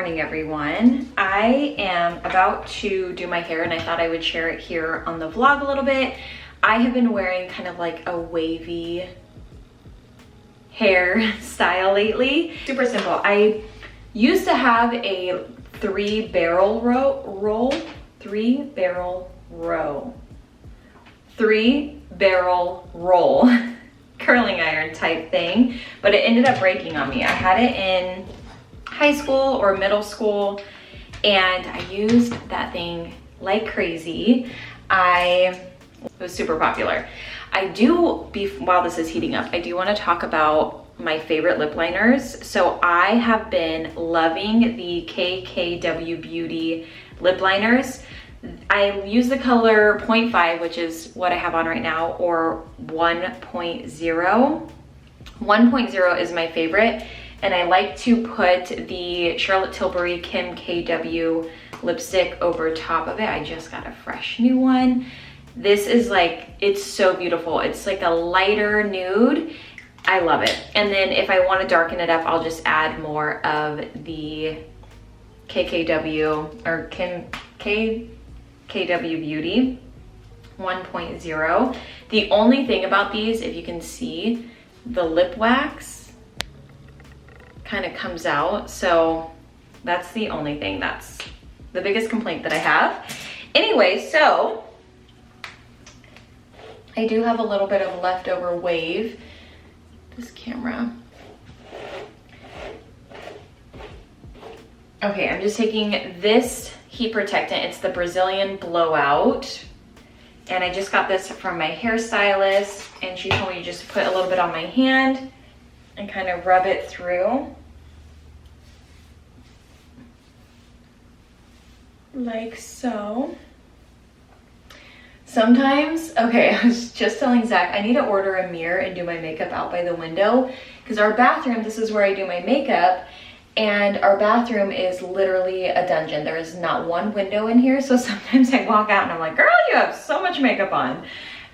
morning, everyone. I am about to do my hair and I thought I would share it here on the vlog a little bit. I have been wearing kind of like a wavy hair style lately. Super simple. I used to have a three barrel roll curling iron type thing, but it ended up breaking on me. I had it in high school or middle school and I used that thing like crazy. It was super popular. While this is heating up, I do want to talk about my favorite lip liners. So I have been loving the KKW Beauty lip liners. I use the color 0.5, which is what I have on right now, or 1.0. 1.0 is my favorite, and I like to put the Charlotte Tilbury Kim KW lipstick over top of it. I just got a fresh new one. This is like, it's so beautiful. It's like a lighter nude. I love it. And then if I want to darken it up, I'll just add more of the KKW or KW Beauty 1.0. The only thing about these, if you can see, the lip wax kind of comes out. So that's the only thing. That's the biggest complaint that I have. Anyway, so I do have a little bit of leftover wave. This camera. Okay, I'm just taking this heat protectant. It's the Brazilian Blowout. And I just got this from my hairstylist, and she told me to just put a little bit on my hand and kind of rub it through. Like so. Sometimes, okay, I was just telling Zach, I need to order a mirror and do my makeup out by the window, because our bathroom, this is where I do my makeup, and our bathroom is literally a dungeon. There is not one window in here, so sometimes I walk out and I'm like, girl, you have so much makeup on,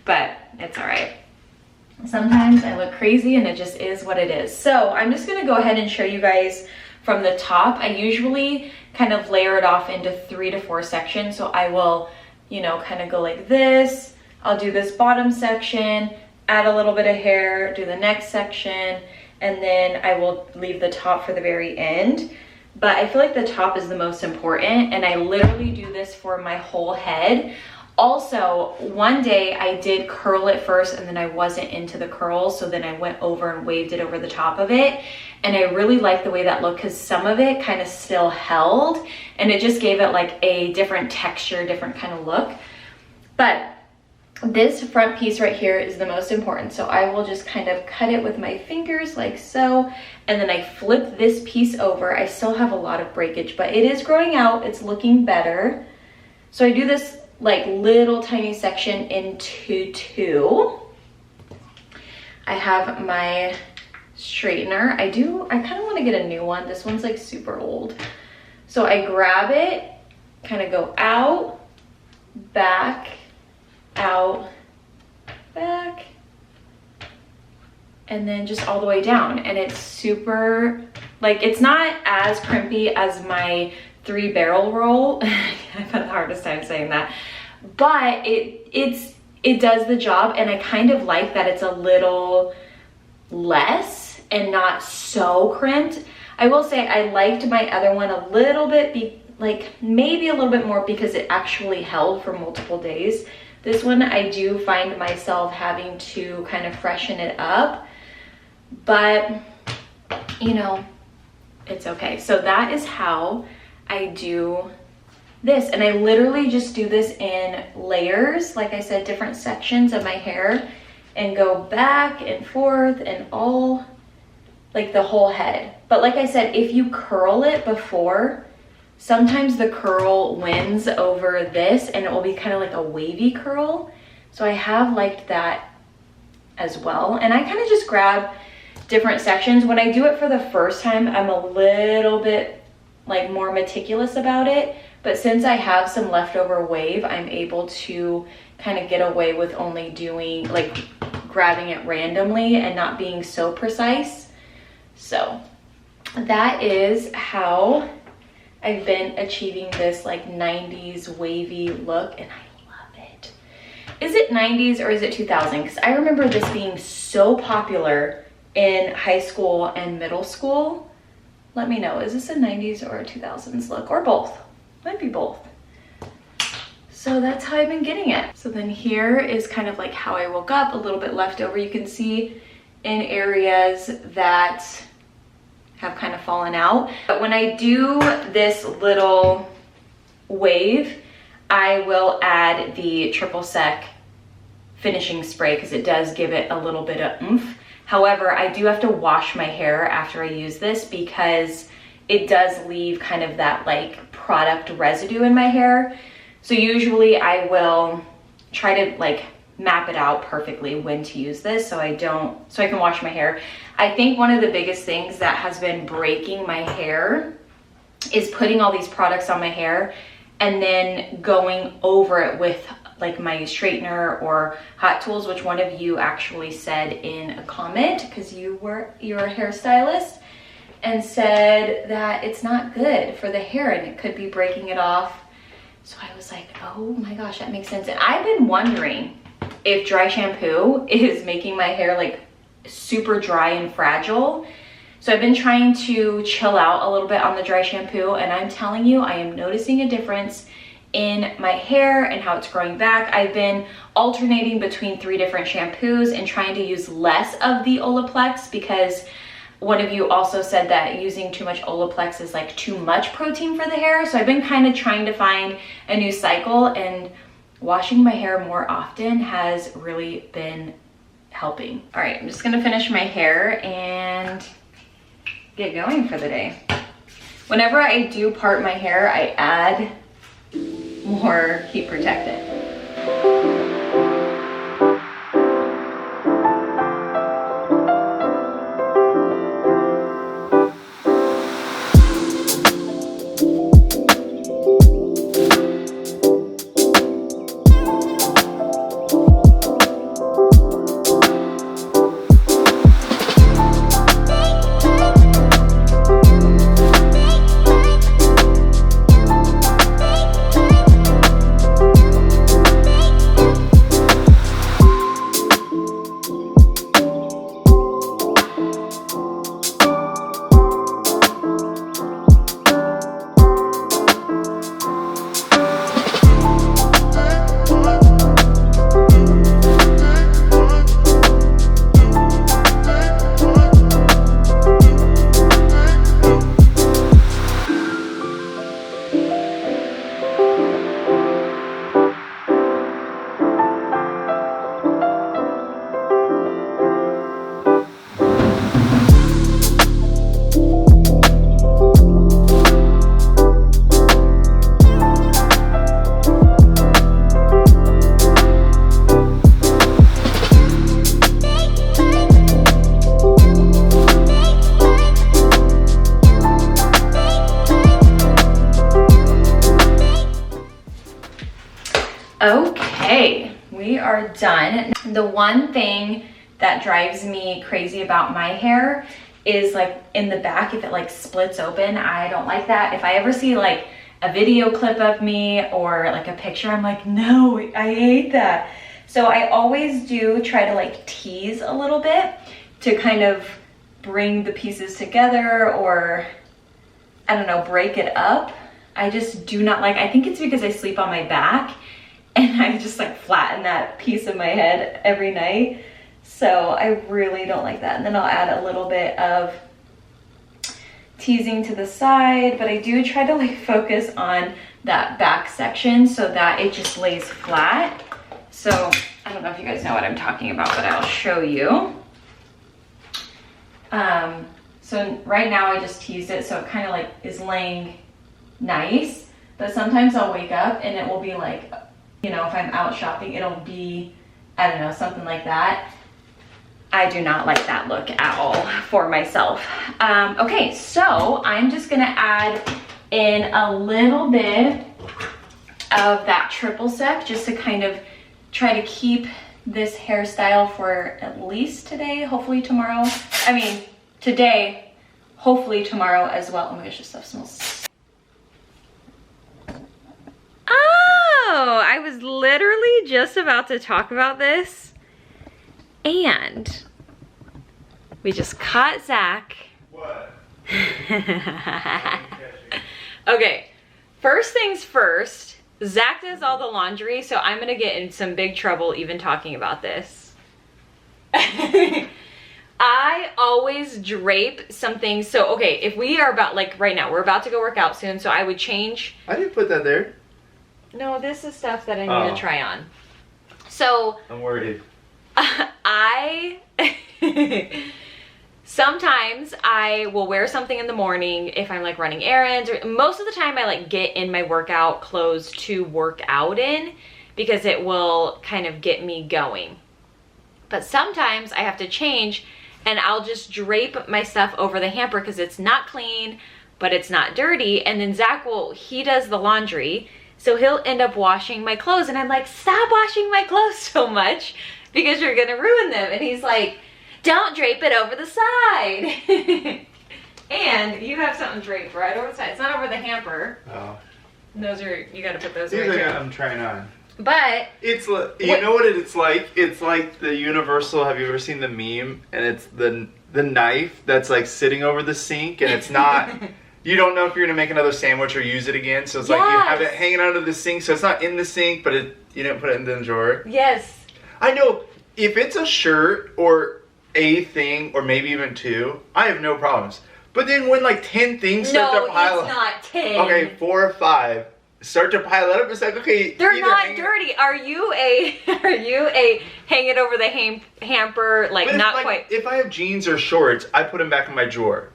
but it's all right. Sometimes I look crazy and it just is what it is. So I'm just gonna go ahead and show you guys from the top. I usually kind of layer it off into 3 to 4 sections, so I will, you know, kind of go like this. I'll do this bottom section, add a little bit of hair, do the next section, and then I will leave the top for the very end. But I feel like the top is the most important, and I literally do this for my whole head. Also, one day I did curl it first and then I wasn't into the curls, so then I went over and waved it over the top of it. And I really like the way that looked because some of it kind of still held and it just gave it like a different texture, different kind of look. But this front piece right here is the most important. So I will just kind of cut it with my fingers like so. And then I flip this piece over. I still have a lot of breakage, but it is growing out. It's looking better. So I do this like little tiny section into 2. I have my straightener. I kind of want to get a new one. This one's like super old. So I grab it, kind of go out, back, out, back, and then just all the way down. And it's super, like, it's not as crimpy as my 3 barrel roll. I've had the hardest time saying that, but it does the job, and I kind of like that it's a little less and not so crimped. I will say I liked my other one a little bit, like maybe a little bit more because it actually held for multiple days. This one I do find myself having to kind of freshen it up, but you know, it's okay. So that is how I do this, and I literally just do this in layers, like I said, different sections of my hair, and go back and forth and all, like the whole head. But like I said, if you curl it before, sometimes the curl wins over this and it will be kind of like a wavy curl. So I have liked that as well. And I kind of just grab different sections. When I do it for the first time, I'm a little bit like more meticulous about it. But since I have some leftover wave, I'm able to kind of get away with only doing, like, grabbing it randomly and not being so precise. So that is how I've been achieving this like 90s wavy look and I love it. Is it 90s or is it 2000? Because I remember this being so popular in high school and middle school. Let me know, is this a 90s or a 2000s look, or both? Might be both. So that's how I've been getting it. So then here is kind of like how I woke up, a little bit left over. You can see in areas that have kind of fallen out. But when I do this little wave, I will add the triple sec finishing spray because it does give it a little bit of oomph. However, I do have to wash my hair after I use this because it does leave kind of that like product residue in my hair. So usually I will try to like map it out perfectly when to use this so I can wash my hair. I think one of the biggest things that has been breaking my hair is putting all these products on my hair and then going over it with like my straightener or hot tools, which one of you actually said in a comment, because you're a hairstylist, and said that it's not good for the hair and it could be breaking it off. So I was like, oh my gosh, that makes sense. And I've been wondering if dry shampoo is making my hair like super dry and fragile. So I've been trying to chill out a little bit on the dry shampoo, and I'm telling you, I am noticing a difference in my hair and how it's growing back. I've been alternating between 3 different shampoos and trying to use less of the Olaplex because one of you also said that using too much Olaplex is like too much protein for the hair. So I've been kind of trying to find a new cycle, and washing my hair more often has really been helping. All right, I'm just gonna finish my hair and get going for the day. Whenever I do part my hair, I add more heat protectant. Okay, we are done. The one thing that drives me crazy about my hair is like in the back, if it like splits open, I don't like that. If I ever see like a video clip of me or like a picture, I'm like, no, I hate that. So I always do try to like tease a little bit to kind of bring the pieces together, or I don't know, break it up. I just do not like, I think it's because I sleep on my back and I just like flatten that piece of my head every night. So I really don't like that. And then I'll add a little bit of teasing to the side, but I do try to like focus on that back section so that it just lays flat. So I don't know if you guys know what I'm talking about, but I'll show you. So right now I just teased it so it kind of like is laying nice, but sometimes I'll wake up and it will be like, you know, if I'm out shopping, it'll be, I don't know, something like that. I do not like that look at all for myself. Okay, so I'm just gonna add in a little bit of that triple sec just to kind of try to keep this hairstyle for at least today, hopefully tomorrow. I mean, today, hopefully tomorrow as well. Oh my gosh, this stuff smells. literally just about to talk about this, and we just caught Zach. What? Okay, first things first, Zach does all the laundry, so I'm gonna get in some big trouble even talking about this. I always drape something. So, okay, if we are about, like right now, we're about to go work out soon, so I would change. I didn't put that there. No, this is stuff that I need to try on. So. I'm worried. Sometimes I will wear something in the morning if I'm like running errands, or most of the time I like get in my workout clothes to work out in because it will kind of get me going. But sometimes I have to change and I'll just drape my stuff over the hamper because it's not clean, but it's not dirty. And then Zach he does the laundry, so he'll end up washing my clothes. And I'm like, stop washing my clothes so much because you're gonna ruin them. And he's like, don't drape it over the side. And you have something draped right over the side. It's not over the hamper. Oh. Those are, you gotta put those These right there. I'm trying on. But it's you know what it's like? It's like the universal. Have you ever seen the meme? And it's the knife that's like sitting over the sink, and it's not. You don't know if you're gonna make another sandwich or use it again. So it's like you have it hanging out of the sink, so it's not in the sink, but you didn't put it in the drawer. Yes. I know if it's a shirt or a thing or maybe even two, I have no problems. But then when like 10 things start to pile up. No, it's not 10. Okay, 4 or 5. Start to pile it up. It's like, okay, they're not dirty. Are you a hang it over the hamper, like not quite? If I have jeans or shorts, I put them back in my drawer.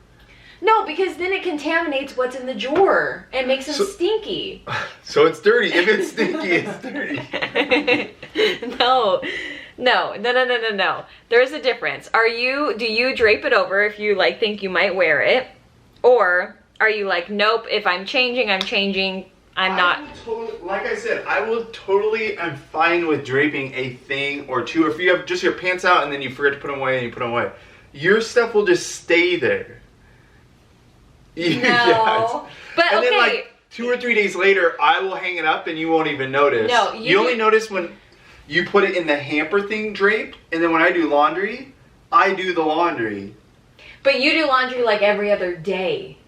No, because then it contaminates what's in the drawer and makes them stinky. So it's dirty. If it's stinky, it's dirty. No. There's a difference. Do you drape it over if you like think you might wear it, or are you like, nope, if I'm changing, I'm not. Like I said, I'm fine with draping a thing or two. Or if you have just your pants out and then you forget to put them away and you put them away, your stuff will just stay there. No. But and okay. then like 2 or 3 days later, I will hang it up and you won't even notice. No, you only notice when you put it in the hamper thing draped, and then when I do laundry, I do the laundry. But you do laundry like every other day.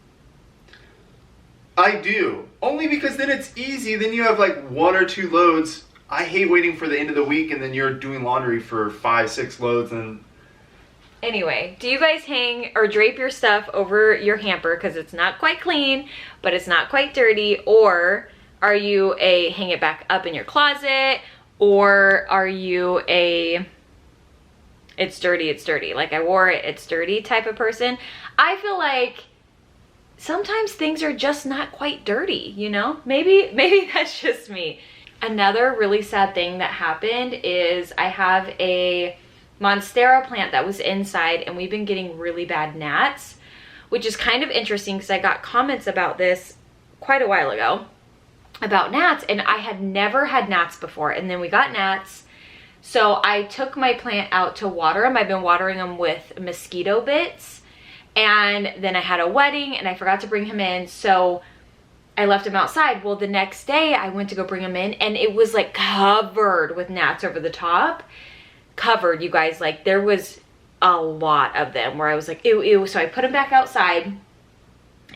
I do. Only because then it's easy. Then you have like 1 or 2 loads. I hate waiting for the end of the week and then you're doing laundry for 5, 6 loads. And anyway, do you guys hang or drape your stuff over your hamper because it's not quite clean, but it's not quite dirty? Or are you a hang it back up in your closet? Or are you a it's dirty, like I wore it, it's dirty type of person? I feel like sometimes things are just not quite dirty, you know? Maybe that's just me. Another really sad thing that happened is I have a Monstera plant that was inside and we've been getting really bad gnats, which is kind of interesting because I got comments about this quite a while ago about gnats, and I had never had gnats before, and then we got gnats. So I took my plant out to water them. I've been watering them with mosquito bits. And then I had a wedding and I forgot to bring him in, so I left him outside. Well, the next day I went to go bring him in and it was like covered with gnats over the top. Covered, you guys, like there was a lot of them where I was like, ew, ew. So I put him back outside,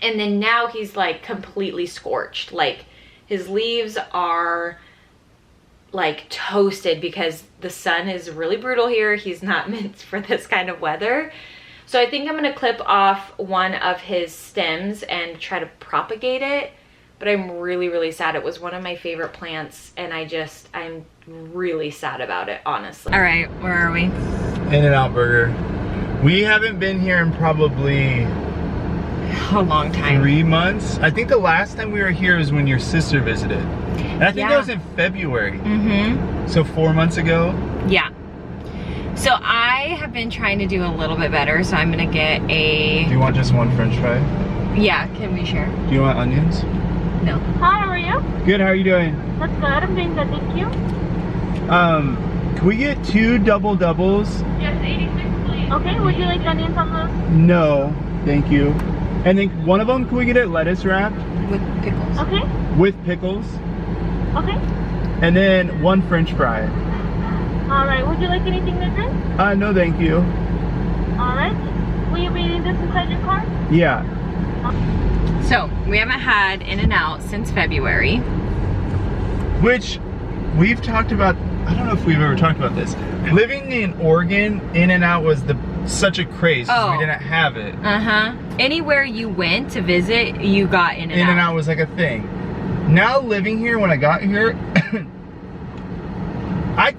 and then now he's like completely scorched. Like his leaves are like toasted because the sun is really brutal here. He's not meant for this kind of weather. So I think I'm gonna clip off one of his stems and try to propagate it. But I'm really, really sad. It was one of my favorite plants and I'm really sad about it, honestly. All right, where are we? In-N-Out Burger. We haven't been here in probably a long time. 3 months. I think the last time we were here was when your sister visited. And I think that was in February. Mm-hmm. So 4 months ago? Yeah. So I have been trying to do a little bit better, so I'm gonna get a... Do you want just one french fry? Yeah, can we share? Do you want onions? No. Hi, how are you? Good, how are you doing? That's good, I'm doing good, thank you. Can we get 2 double doubles? Yes, 86 please. Okay, would you like onions on those? No, thank you. And then one of them, can we get it lettuce wrapped? With pickles. Okay. With pickles? Okay. And then 1 French fry. All right. Would you like anything to drink? No, thank you. All right. Will you be eating this inside your car? Yeah. So we haven't had In-N-Out since February. Which we've talked about. I don't know if we've ever talked about this. Living in Oregon, In-N-Out was such a craze because we didn't have it. Anywhere you went to visit, you got In-N-Out. In-N-Out was like a thing. Now living here, when I got here, I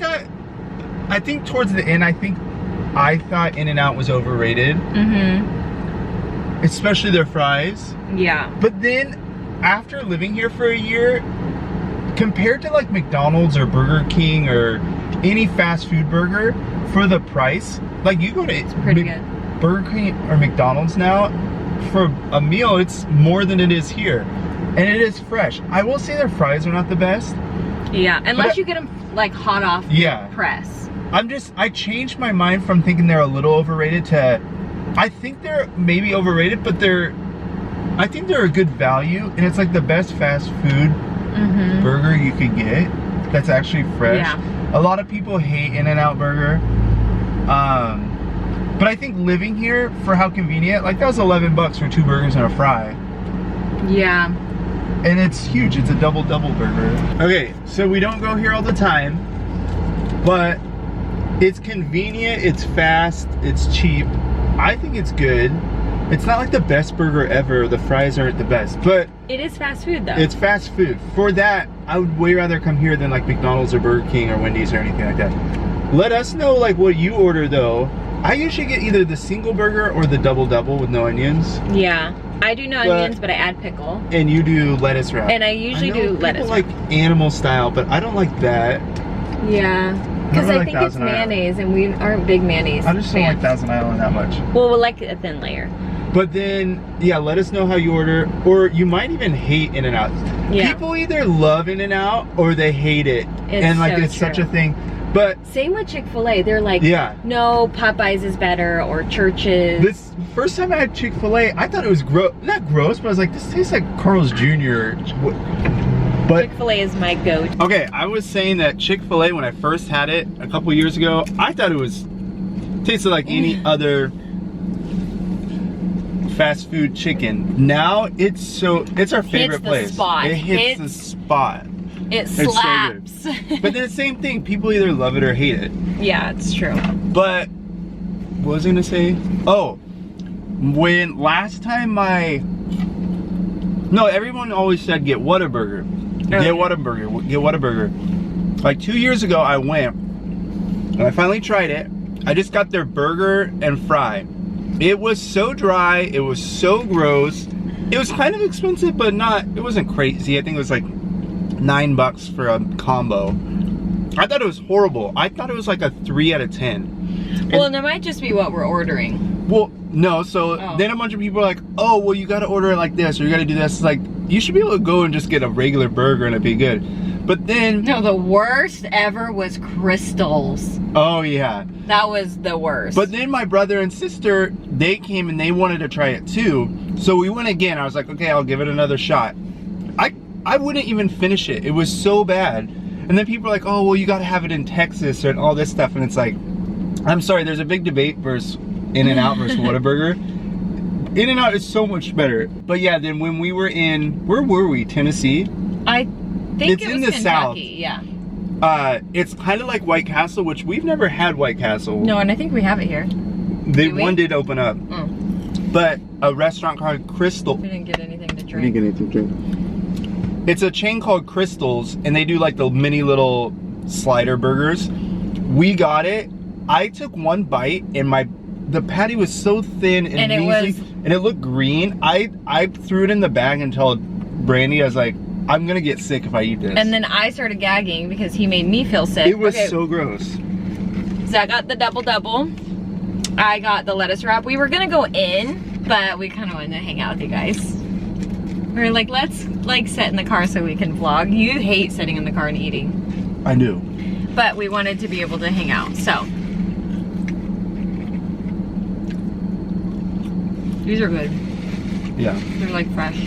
think towards the end, I thought In-N-Out was overrated. Especially their fries. Yeah. But then, after living here for a year, compared to like McDonald's or Burger King or any fast food burger, for the price, like you go to pretty good. Burger King or McDonald's now, for a meal, it's more than it is here. And it is fresh. I will say their fries are not the best. Yeah, unless you get them like hot off the press. I changed my mind from thinking they're a little overrated to, I think they're maybe overrated, but I think they're a good value, and it's like the best fast food burger you could get that's actually fresh. Yeah. A lot of people hate In-N-Out Burger. But I think living here, for how convenient, like that was $11 for 2 burgers and a fry. Yeah. And it's huge, it's a double burger. Okay, so we don't go here all the time, but it's convenient, it's fast, it's cheap. I think it's good. It's not like the best burger ever, the fries aren't the best, but it is fast food though. It's fast food. For that, I would way rather come here than like McDonald's or Burger King or Wendy's or anything like that. Let us know like what you order though. I usually get either the single burger or the double with no onions. Yeah, I do no onions, but I add pickle. And you do lettuce wrap. And I usually do lettuce wrap. Like animal style, but I don't like that. Yeah, because I think it's mayonnaise, and we aren't big mayonnaise I just don't like Thousand Island that much. Well, we like a thin layer. But then, yeah, let us know how you order, or you might even hate In-N-Out. Yeah. People either love In-N-Out or they hate it, and like it's such a thing. But same with Chick-fil-A. They're like, no, Popeyes is better, or Church's. This first time I had Chick-fil-A, I thought it was not gross, but I was like, this tastes like Carl's Jr. But Chick-fil-A is my go-to. Okay, I was saying that Chick-fil-A, when I first had it a couple years ago, I thought it tasted like any other fast food chicken. Now it's our favorite place. Spot. It hits the spot. It slaps. So but then the same thing, people either love it or hate it. Yeah, it's true. But what was I gonna say? Oh, when last time everyone always said get Whataburger. Get Whataburger. Like 2 years ago I went and I finally tried it. I just got their burger and fry. It was so dry, it was so gross. It was kind of expensive, but it wasn't crazy. I think it was like $9 for a combo. I thought it was horrible. I thought it was like a 3 out of 10. Well, and that might just be what we're ordering. Well, no, then a bunch of people are like, oh, well, you gotta order it like this, or you gotta do this. It's like, you should be able to go and just get a regular burger and it'd be good. But then... No, the worst ever was Crystal's. Oh, yeah. That was the worst. But then my brother and sister, they came and they wanted to try it too. So we went again. I was like, okay, I'll give it another shot. I wouldn't even finish it. It was so bad. And then people are like, oh, well, you gotta have it in Texas and all this stuff. And it's like, I'm sorry, there's a big debate versus In-N-Out versus Whataburger. In-N-Out is so much better. But yeah, then when we were where were we? Tennessee? I think it's in the South. Yeah. It's kind of like White Castle, which we've never had White Castle. No, and I think we have it here. One did open up. Oh. But a restaurant called Crystal. We didn't get anything to drink. We didn't get anything to drink. It's a chain called Crystals, and they do like the mini little slider burgers. We got it. I took one bite, and the patty was so thin and measly, and it looked green. I threw it in the bag and told Brandy, I was like, I'm gonna get sick if I eat this. And then I started gagging because he made me feel sick. It was so gross. So I got the double. I got the lettuce wrap. We were gonna go in, but we kind of wanted to hang out with you guys. We were like, let's like sit in the car so we can vlog. You hate sitting in the car and eating. I do. But we wanted to be able to hang out, so. These are good. Yeah. They're like fresh.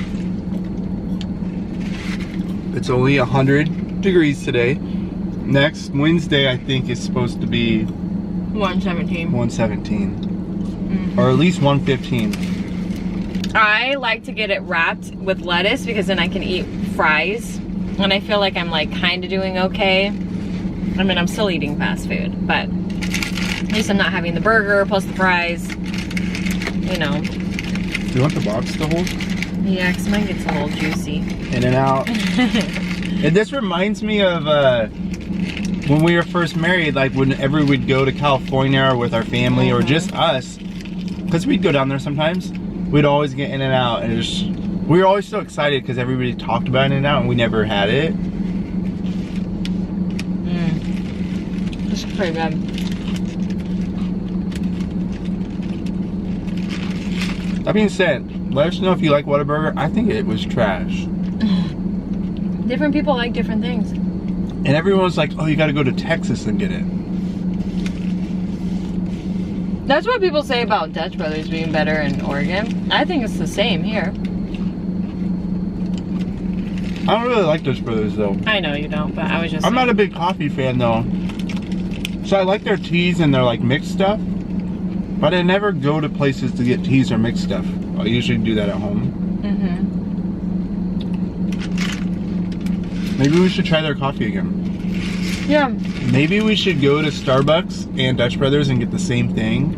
It's only 100 degrees today. Next Wednesday, I think, is supposed to be 117. 117. Or at least 115. I like to get it wrapped with lettuce because then I can eat fries. And I feel like I'm like kind of doing okay. I mean, I'm still eating fast food, but at least I'm not having the burger plus the fries. You know. Do you want the box to hold? Yeah, because mine gets a little juicy. In and out. And this reminds me of when we were first married, like whenever we'd go to California with our family or just us, because we'd go down there sometimes, we'd always get In and Out, and we were always so excited because everybody talked about In and Out and we never had it. This is pretty good. That being said, let us know if you like Whataburger. I think it was trash. Different people like different things. And everyone's like, oh, you gotta go to Texas and get it. That's what people say about Dutch Brothers being better in Oregon. I think it's the same here. I don't really like Dutch Brothers though. I know you don't, but I was just I'm not a big coffee fan though. So I like their teas and their like mixed stuff. But I never go to places to get teas or mixed stuff. I usually do that at home. Maybe we should try their coffee again. Yeah. Maybe we should go to Starbucks and Dutch Brothers and get the same thing.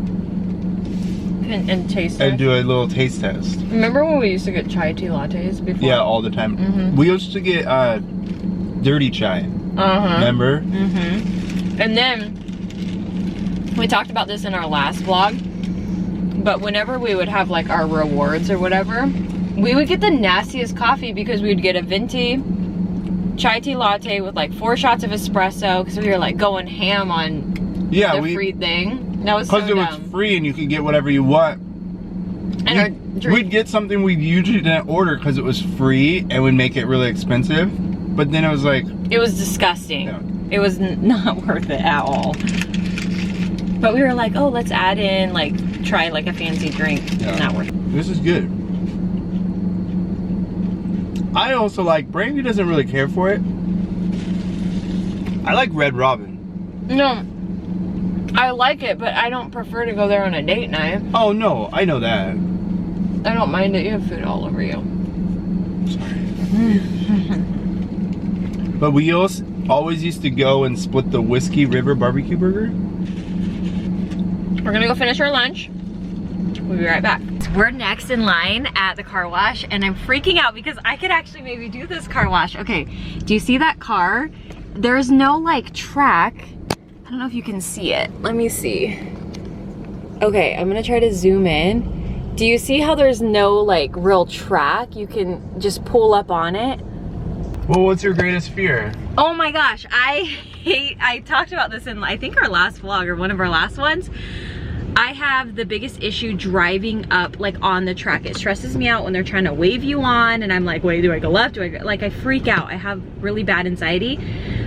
And taste it. And do a little taste test. Remember when we used to get chai tea lattes before? Yeah, all the time. We used to get dirty chai. Remember? And then we talked about this in our last vlog, but whenever we would have like our rewards or whatever, we would get the nastiest coffee because we would get a venti chai tea latte with like 4 shots of espresso because we were like going ham on the free thing. That was so dumb. Because it was free and you could get whatever you want. And we'd get something we usually didn't order because it was free and would make it really expensive. But then it was like... It was disgusting. Yeah. It was not worth it at all. But we were like, oh, let's add in, like, try like a fancy drink. Yeah. Not worth it. This is good. I also like, Brandy doesn't really care for it. I like Red Robin. No, I like it, but I don't prefer to go there on a date night. Oh no, I know that. I don't mind that you have food all over you. Sorry. But we always used to go and split the Whiskey River barbecue burger. We're gonna go finish our lunch. We'll be right back. We're next in line at the car wash and I'm freaking out because I could actually maybe do this car wash. Okay, do you see that car? There's no like track. I don't know if you can see it. Let me see. Okay, I'm gonna try to zoom in. Do you see how there's no like real track? You can just pull up on it. Well, what's your greatest fear? Oh my gosh, I talked about this in I think our last vlog or one of our last ones. I have the biggest issue driving up like on the track. It stresses me out when they're trying to wave you on and I'm like, wait, do I go left? Do I go, like I freak out. I have really bad anxiety.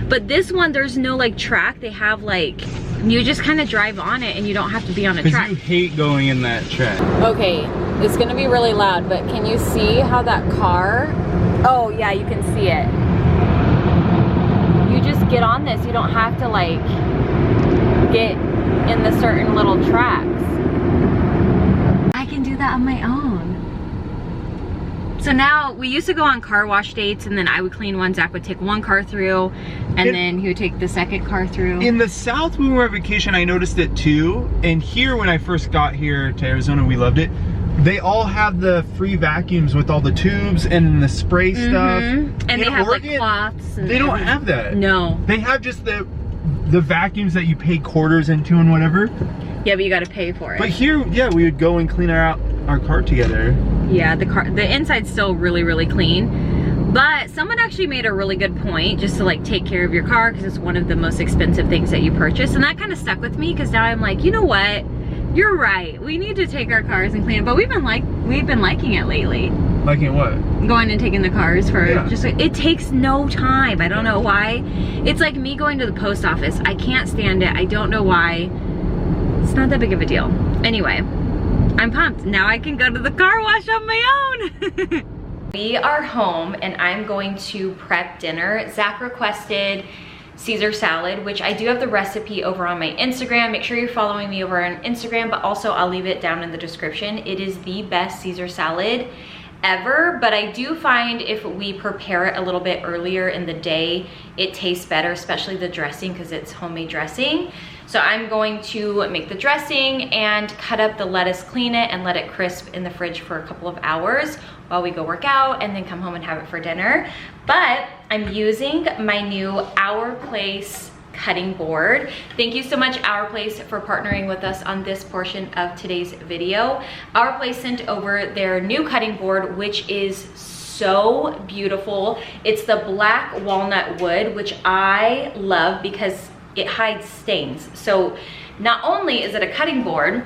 But this one, there's no like track. They have like, you just kind of drive on it and you don't have to be on a track. Because you hate going in that track. Okay, it's gonna be really loud, but can you see how that car, oh yeah, you can see it. You just get on this. You don't have to like get in the certain little tracks. I can do that on my own. So now, we used to go on car wash dates and then I would clean one, Zach would take one car through and then he would take the second car through. In the South when we were on vacation, I noticed it too. And here when I first got here to Arizona, we loved it. They all have the free vacuums with all the tubes and the spray stuff. And they have Oregon, like cloths. And they don't have that. No. They have just the vacuums that you pay quarters into and whatever. Yeah, but you gotta pay for it. But here, yeah, we would go and clean our car together. Yeah, the inside's still really, really clean. But someone actually made a really good point just to like take care of your car because it's one of the most expensive things that you purchase. And that kind of stuck with me because now I'm like, you know what? You're right. We need to take our cars and clean it. But we've been liking it lately. Liking what? Going and taking the cars for just, it takes no time. I don't know why. It's like me going to the post office. I can't stand it. I don't know why. It's not that big of a deal. Anyway, I'm pumped. Now I can go to the car wash on my own. We are home and I'm going to prep dinner. Zach requested Caesar salad, which I do have the recipe over on my Instagram. Make sure you're following me over on Instagram, but also I'll leave it down in the description. It is the best Caesar salad ever, but I do find if we prepare it a little bit earlier in the day, it tastes better, especially the dressing because it's homemade dressing. So I'm going to make the dressing and cut up the lettuce, clean it, and let it crisp in the fridge for a couple of hours while we go work out and then come home and have it for dinner. But I'm using my new OurPlace cutting board. Thank you so much, OurPlace, for partnering with us on this portion of today's video. OurPlace sent over their new cutting board, which is so beautiful. It's the black walnut wood, which I love because it hides stains. So not only is it a cutting board,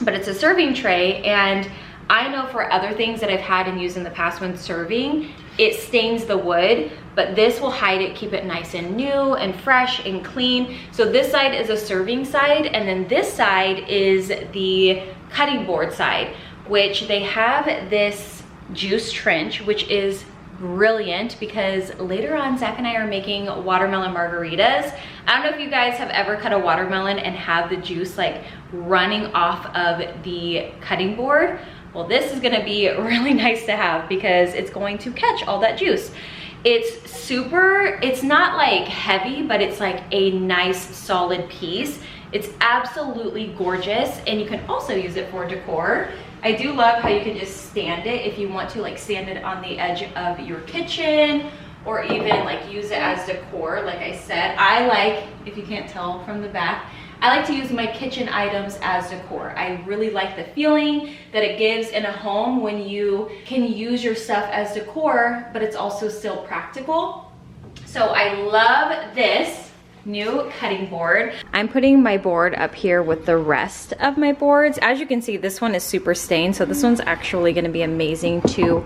but it's a serving tray, and I know for other things that I've had and used in the past when serving, it stains the wood, but this will hide it, keep it nice and new and fresh and clean. So this side is a serving side, and then this side is the cutting board side, which they have this juice trench, which is brilliant because later on Zach and I are making watermelon margaritas. I don't know if you guys have ever cut a watermelon and have the juice like running off of the cutting board. Well, this is gonna be really nice to have because it's going to catch all that juice. It's super, it's not like heavy, but it's like a nice solid piece. It's absolutely gorgeous, and you can also use it for decor. I do love how you can just stand it if you want to, like stand it on the edge of your kitchen, or even like use it as decor. Like I said, I like, if you can't tell from the back, I like to use my kitchen items as decor. I really like the feeling that it gives in a home when you can use your stuff as decor, but it's also still practical. So I love this new cutting board. I'm putting my board up here with the rest of my boards. As you can see, this one is super stained, so this one's actually going to be amazing to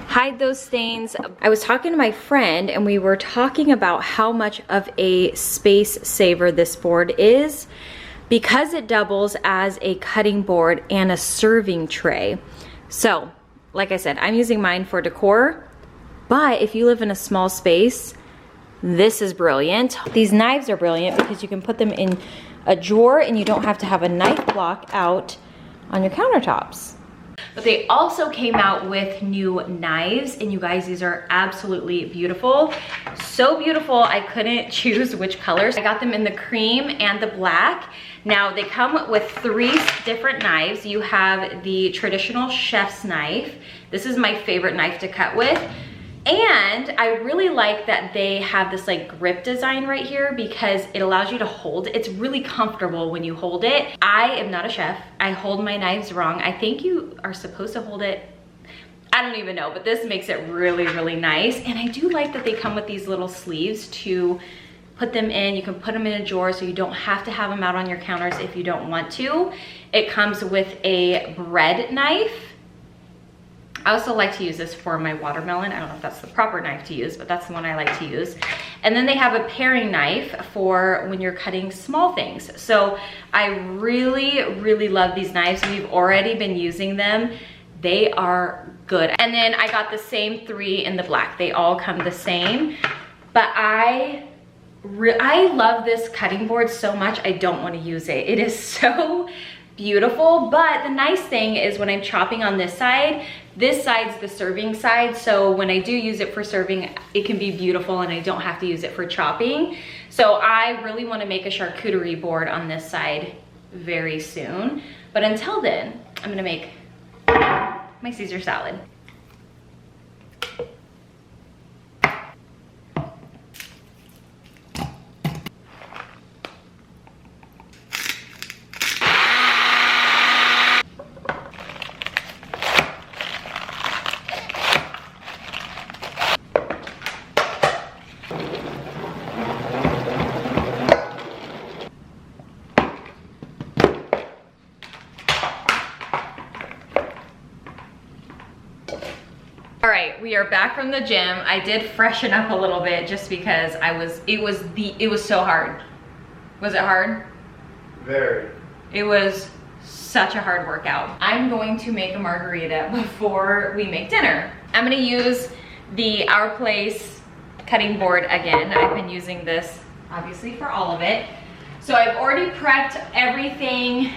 hide those stains. I was talking to my friend and we were talking about how much of a space saver this board is because it doubles as a cutting board and a serving tray. So like I said, I'm using mine for decor, but if you live in a small space, this is brilliant. These knives are brilliant because you can put them in a drawer and you don't have to have a knife block out on your countertops. But they also came out with new knives, and you guys, these are absolutely beautiful. So beautiful, I couldn't choose which colors. I got them in the cream and the black. Now they come with 3 different knives. You have the traditional chef's knife. This is my favorite knife to cut with. And I really like that they have this like grip design right here because it allows you to hold. It's really comfortable when you hold it. I am not a chef. I hold my knives wrong. I think you are supposed to hold it, I don't even know, but this makes it really, really nice. And I do like that they come with these little sleeves to put them in. You can put them in a drawer so you don't have to have them out on your counters if you don't want to. It comes with a bread knife. I also like to use this for my watermelon. I don't know if that's the proper knife to use, but that's the one I like to use. And then they have a paring knife for when you're cutting small things. So I really, really love these knives. We've already been using them. They are good. And then I got the same 3 in the black. They all come the same. But I love this cutting board so much, I don't want to use it. It is so beautiful. But the nice thing is when I'm chopping on this side's the serving side, so when I do use it for serving, it can be beautiful and I don't have to use it for chopping. So I really want to make a charcuterie board on this side very soon. But until then, I'm gonna make my Caesar salad. All right, we are back from the gym. I did freshen up a little bit just because it was so hard. Was it hard? Very. It was such a hard workout. I'm going to make a margarita before we make dinner. I'm gonna use the OurPlace cutting board again. I've been using this obviously for all of it. So I've already prepped everything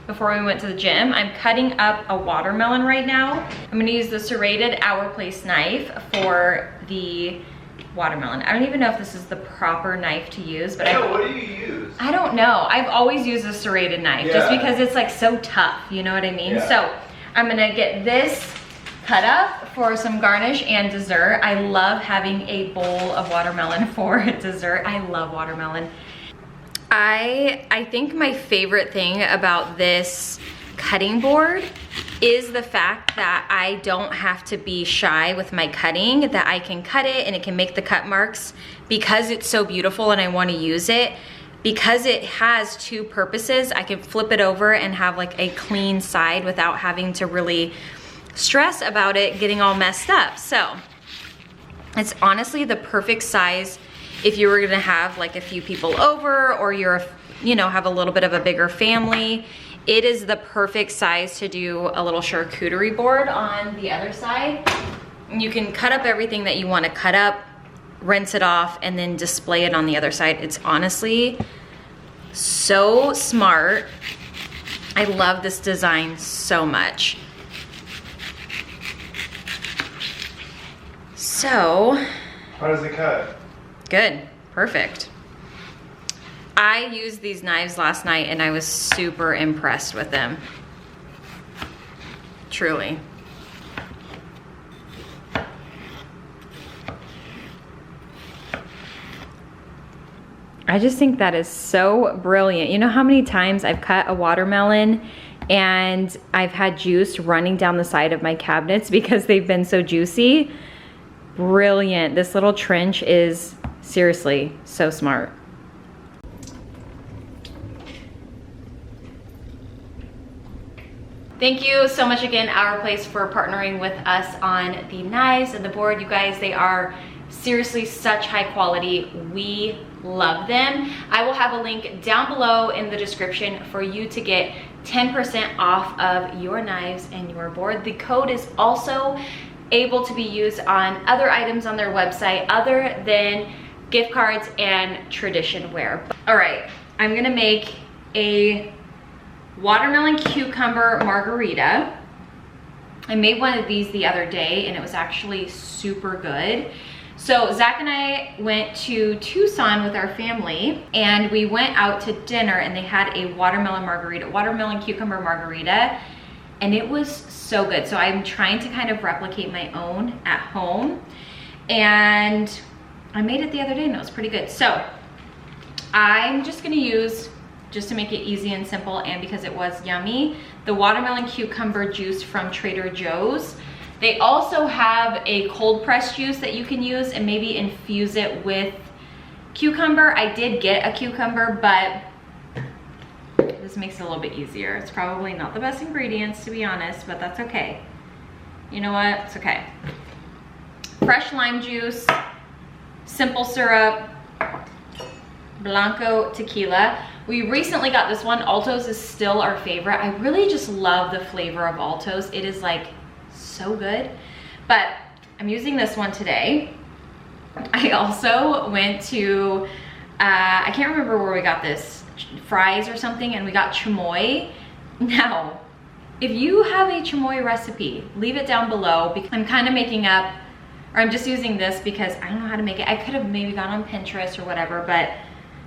before we went to the gym. I'm cutting up a watermelon right now. I'm gonna use the serrated OurPlace knife for the watermelon. I don't even know if this is the proper knife to use, but what do you use? I don't know. I've always used a serrated knife just because it's like so tough, you know what I mean? Yeah. So I'm gonna get this cut up for some garnish and dessert. I love having a bowl of watermelon for dessert. I love watermelon. I think my favorite thing about this cutting board is the fact that I don't have to be shy with my cutting, that I can cut it and it can make the cut marks because it's so beautiful and I want to use it. Because it has two purposes, I can flip it over and have like a clean side without having to really stress about it getting all messed up. So it's honestly the perfect size if you were gonna have like a few people over, or you're, you know, have a little bit of a bigger family. It is the perfect size to do a little charcuterie board on the other side. You can cut up everything that you want to cut up, rinse it off, and then display it on the other side. It's honestly so smart. I love this design so much. So, How does it cut? good, perfect. I used these knives last night and I was super impressed with them. Truly. I just think that is so brilliant. You know how many times I've cut a watermelon and I've had juice running down the side of my cabinets because they've been so juicy? Brilliant. This little trench is seriously so smart. Thank you so much again, OurPlace, for partnering with us on the knives and the board. You guys, they are seriously such high quality. We love them. I will have a link down below in the description for you to get 10% off of your knives and your board. The code is also able to be used on other items on their website other than gift cards and tradition wear. All right, I'm gonna make a watermelon cucumber margarita. I made one of these the other day and it was actually super good. So Zach and I went to Tucson with our family and we went out to dinner and they had a watermelon cucumber margarita, and it was so good. So I'm trying to kind of replicate my own at home, and I made it the other day and it was pretty good. So I'm just gonna use, just to make it easy and simple and because it was yummy, the watermelon cucumber juice from Trader Joe's. They also have a cold pressed juice that you can use and maybe infuse it with cucumber. I did get a cucumber, but this makes it a little bit easier. It's probably not the best ingredients, to be honest, but that's okay. You know what? It's okay. Fresh lime juice, simple syrup, Blanco tequila. We recently got this one. Altos is still our favorite. I really just love the flavor of Altos. It is like so good, but I'm using this one today. I also went to, I can't remember where we got this, Fry's or something, and we got chamoy. Now, if you have a chamoy recipe, leave it down below, because I'm kind of making up, or I'm just using this because I don't know how to make it. I could have maybe gone on Pinterest or whatever, but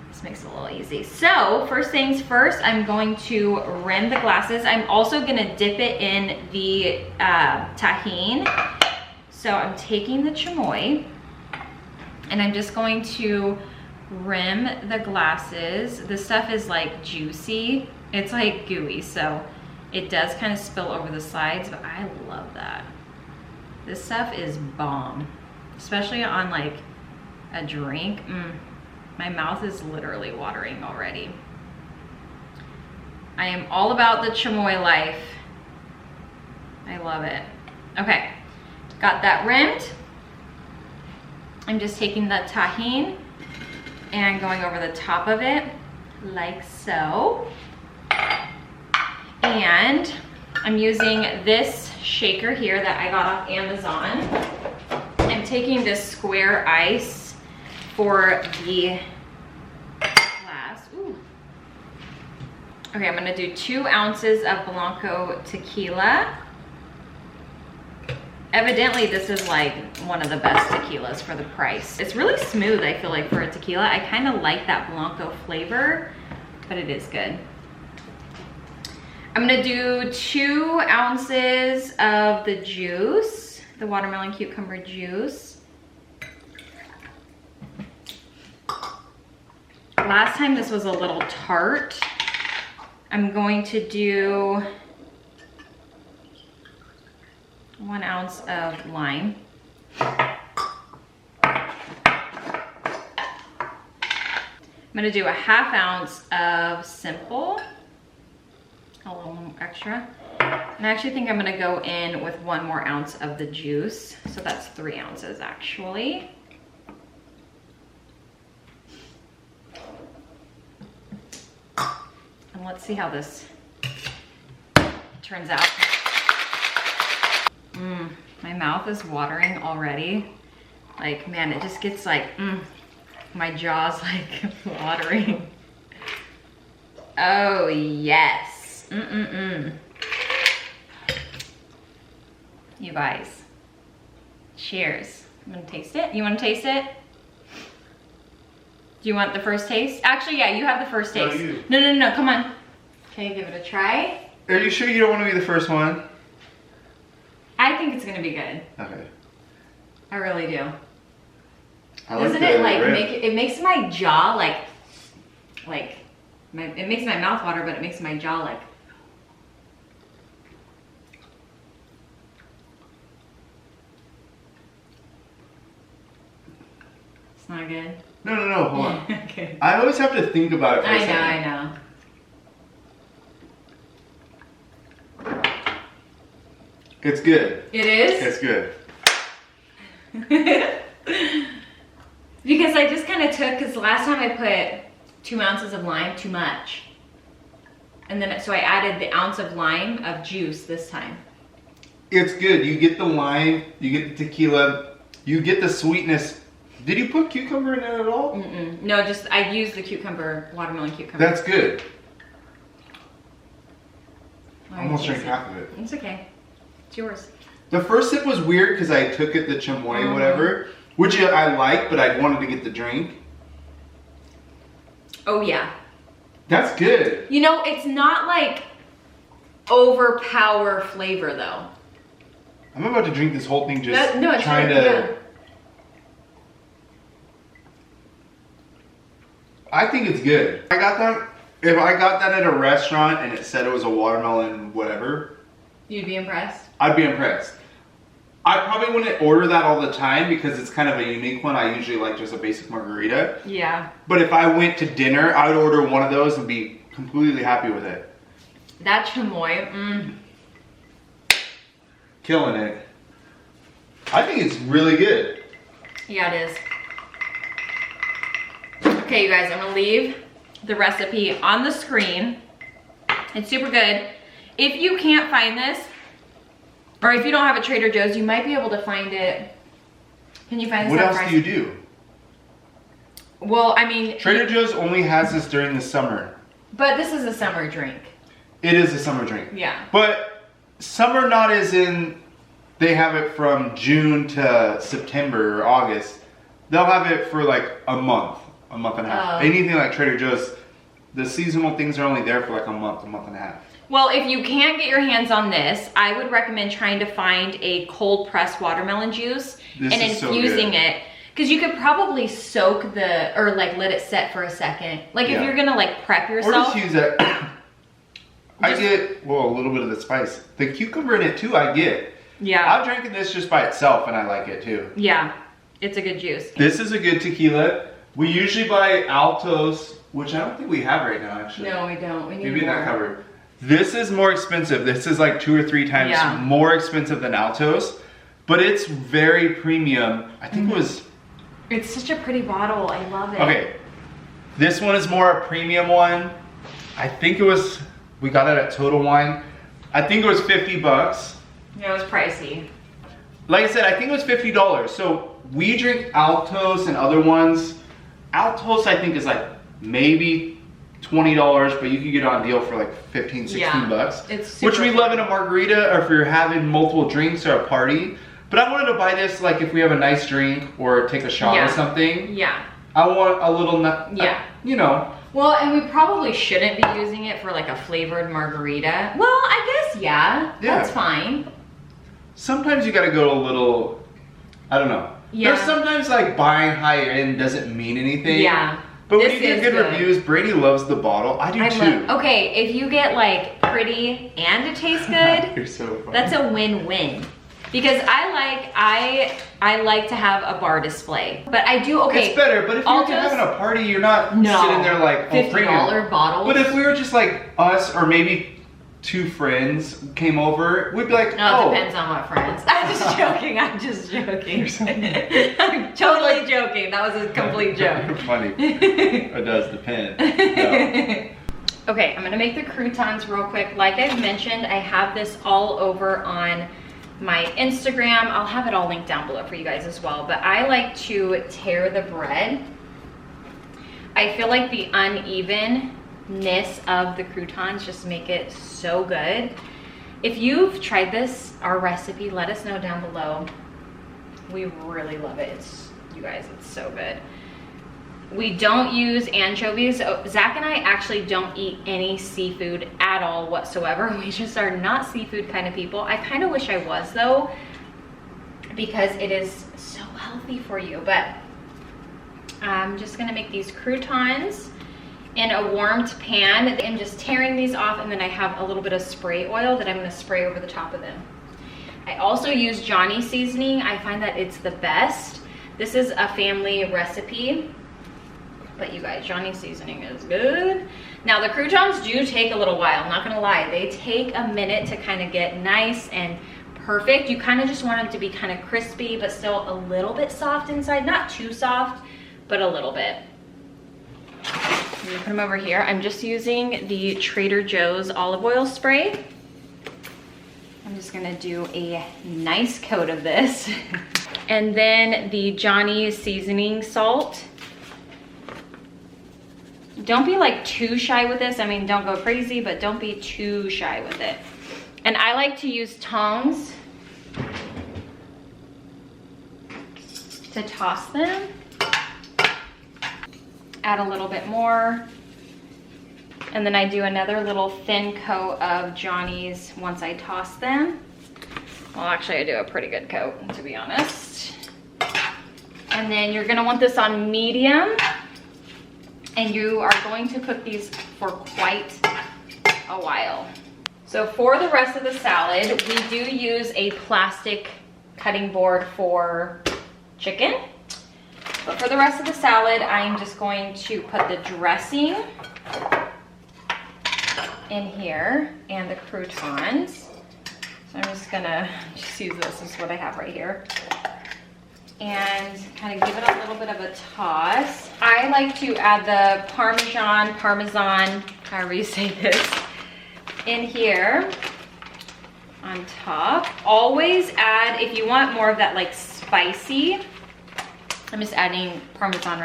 this makes it a little easy. So first things first, I'm going to rim the glasses. I'm also gonna dip it in the tahine. So I'm taking the chamoy and I'm just going to rim the glasses. This stuff is like juicy. It's like gooey, so it does kind of spill over the sides, but I love that. This stuff is bomb, especially on like a drink. My mouth is literally watering already. I am all about the chamoy life. I love it. Okay, got that rimmed. I'm just taking the tahine and going over the top of it like so. And I'm using this shaker here that I got off Amazon. I'm taking this square ice for the glass. Ooh. Okay, I'm gonna do 2 ounces of Blanco tequila. Evidently, this is like one of the best tequilas for the price. It's really smooth, I feel like, for a tequila. I kind of like that Blanco flavor, but it is good. I'm gonna do 2 ounces of the juice, the watermelon cucumber juice. Last time this was a little tart. I'm going to do 1 ounce of lime. I'm gonna do a 1/2 ounce of simple, a little extra. And I actually think I'm gonna go in with 1 more ounce of the juice. So that's 3 ounces actually. And let's see how this turns out. My mouth is watering already. Like, man, it just gets like, my jaw's like watering. Oh, yes. You guys, cheers. I'm gonna taste it. You wanna taste it? Do you want the first taste? Actually, yeah, you have the first taste. No, come on. Okay, give it a try. Are you sure you don't want to be the first one? I think it's gonna be good. Okay. I really do. Doesn't it like it makes my jaw it makes my mouth water, but it makes my jaw like. It's not good. No, hold on. Okay. I always have to think about it for a second. I know. It's good. It is? It's good. Because I just kind of took, because last time I put 2 ounces of lime, too much. And then, so I added the ounce of lime of juice this time. It's good. You get the lime, you get the tequila, you get the sweetness. Did you put cucumber in it at all? No, just I used the watermelon cucumber. That's good. I almost drank half of it. It's okay. It's yours. The first sip was weird because I took it the chamoy whatever, which I like, but I wanted to get the drink. Oh yeah. That's good. You know, it's not like overpower flavor though. I'm about to drink this whole thing just trying to... Yeah. I think it's good. I got that. If I got that at a restaurant and it said it was a watermelon whatever, you'd be impressed? I'd be impressed. I probably wouldn't order that all the time because it's kind of a unique one. I usually like just a basic margarita. Yeah. But if I went to dinner, I would order one of those and be completely happy with it. That chamoy, Killing it. I think it's really good. Yeah, it is. Okay, you guys, I'm gonna leave the recipe on the screen. It's super good. If you can't find this, or if you don't have a Trader Joe's, you might be able to find it. Can you find this? What else do you do? Well, I mean, Trader Joe's only has this during the summer. But this is a summer drink. It is a summer drink. Yeah. But summer not as in they have it from June to September or August. They'll have it for like a month and a half. Anything like Trader Joe's, the seasonal things are only there for like a month and a half. Well, if you can't get your hands on this, I would recommend trying to find a cold pressed watermelon juice and infusing it. Because you could probably soak or like let it set for a second. Like if you're gonna like prep yourself. Or just use it. I get, well, a little bit of the spice. The cucumber in it too, I get. Yeah. I've drinking this just by itself and I like it too. Yeah, it's a good juice. This is a good tequila. We usually buy Altos, which I don't think we have right now actually. No, we don't. We need Maybe in more. that cupboard. This is more expensive. This is like 2 or 3 times more expensive than Altos, but it's very premium. I think it was... It's such a pretty bottle. I love it. Okay, this one is more a premium one. I think it was, we got it at Total Wine. I think it was 50 bucks. Yeah, it was pricey. Like I said, I think it was $50. So we drink Altos and other ones. Altos I think is like maybe $20, but you can get it on deal for like 15, 16 bucks. It's super which we love in a margarita, or if you're having multiple drinks or a party. But I wanted to buy this like if we have a nice drink or take a shot or something. Yeah. I want a little, you know. Well, and we probably shouldn't be using it for like a flavored margarita. Well, I guess, that's fine. Sometimes you gotta go a little, I don't know. Yeah. There's sometimes like buying higher end doesn't mean anything. Yeah. But when you get good reviews, Brady loves the bottle. I do too. Okay, if you get like pretty and it tastes good, You're so funny. That's a win-win. Because I like to have a bar display, but I do It's better, but if you're having a party, you're not sitting there like $50 bottles. But if we were just like us, or maybe 2 friends came over, we'd be like, no, it depends on what friends. I'm just joking. I'm just joking. I'm totally joking. That was a complete joke. Funny. It does depend. No. Okay, I'm gonna make the croutons real quick. Like I've mentioned, I have this all over on my Instagram. I'll have it all linked down below for you guys as well, but I like to tear the bread. I feel like the unevenness of the croutons just make it so good. If you've tried this, our recipe, let us know down below. We really love it. You guys, it's so good. We don't use anchovies. Zach and I actually don't eat any seafood at all whatsoever. We just are not seafood kind of people. I kind of wish I was though, because it is so healthy for you. But I'm just gonna make these croutons in a warmed pan. I'm just tearing these off, and then I have a little bit of spray oil that I'm gonna spray over the top of them. I also use Johnny seasoning. I find that it's the best. This is a family recipe. But you guys, Johnny seasoning is good. Now the croutons do take a little while, I'm not gonna lie. They take a minute to kind of get nice and perfect. You kind of just want them to be kind of crispy, but still a little bit soft inside. Not too soft, but a little bit. I'm gonna put them over here. I'm just using the Trader Joe's olive oil spray. I'm just gonna do a nice coat of this. And then the Johnny seasoning salt. Don't be like too shy with this. I mean, don't go crazy, but don't be too shy with it. And I like to use tongs to toss them. Add a little bit more. And then I do another little thin coat of Johnny's once I toss them. Well, actually I do a pretty good coat, to be honest. And then you're gonna want this on medium. And you are going to cook these for quite a while. So for the rest of the salad, we do use a plastic cutting board for chicken. But for the rest of the salad, I'm just going to put the dressing in here and the croutons. So I'm just gonna use this is what I have right here. And kind of give it a little bit of a toss. I like to add the Parmesan, however you say this, in here on top. Always add, if you want more of that like spicy, I'm just adding Parmesan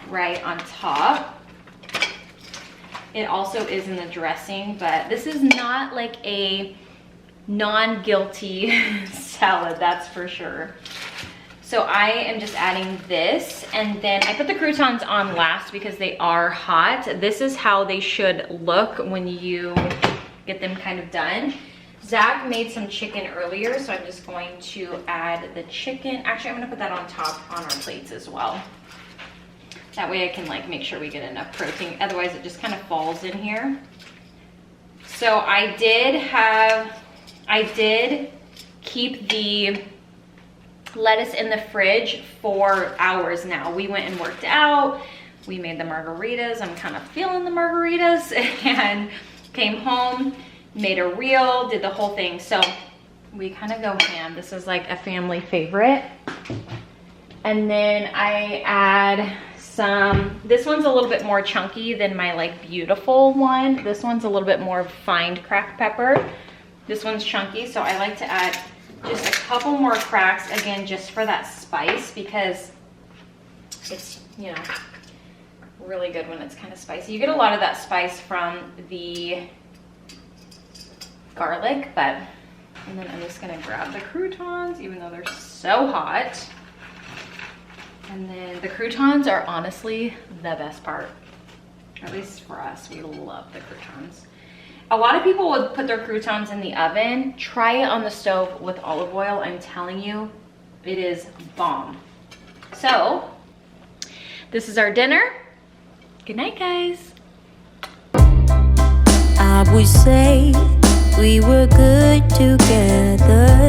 right on top. It also is in the dressing, but this is not like a non-guilty salad, that's for sure. So I am just adding this, and then I put the croutons on last because they are hot. This is how they should look when you get them kind of done. Zach made some chicken earlier, so I'm just going to add the chicken. Actually, I'm gonna put that on top on our plates as well. That way I can like make sure we get enough protein. Otherwise it just kind of falls in here. So I did keep the lettuce in the fridge for hours now. We went and worked out. We made the margaritas. I'm kind of feeling the margaritas, and came home, made a reel, did the whole thing. So we kind of go ham. This is like a family favorite. And then I add this one's a little bit more chunky than my like beautiful one. This one's a little bit more fine cracked pepper. This one's chunky, so I like to add just a couple more cracks, again, just for that spice, because it's, you know, really good when it's kind of spicy. You get a lot of that spice from the garlic, and then I'm just gonna grab the croutons, even though they're so hot. And then the croutons are honestly the best part. At least for us, we love the croutons. A lot of people would put their croutons in the oven. Try it on the stove with olive oil. I'm telling you, it is bomb. So, this is our dinner. Good night, guys. I would say we were good together.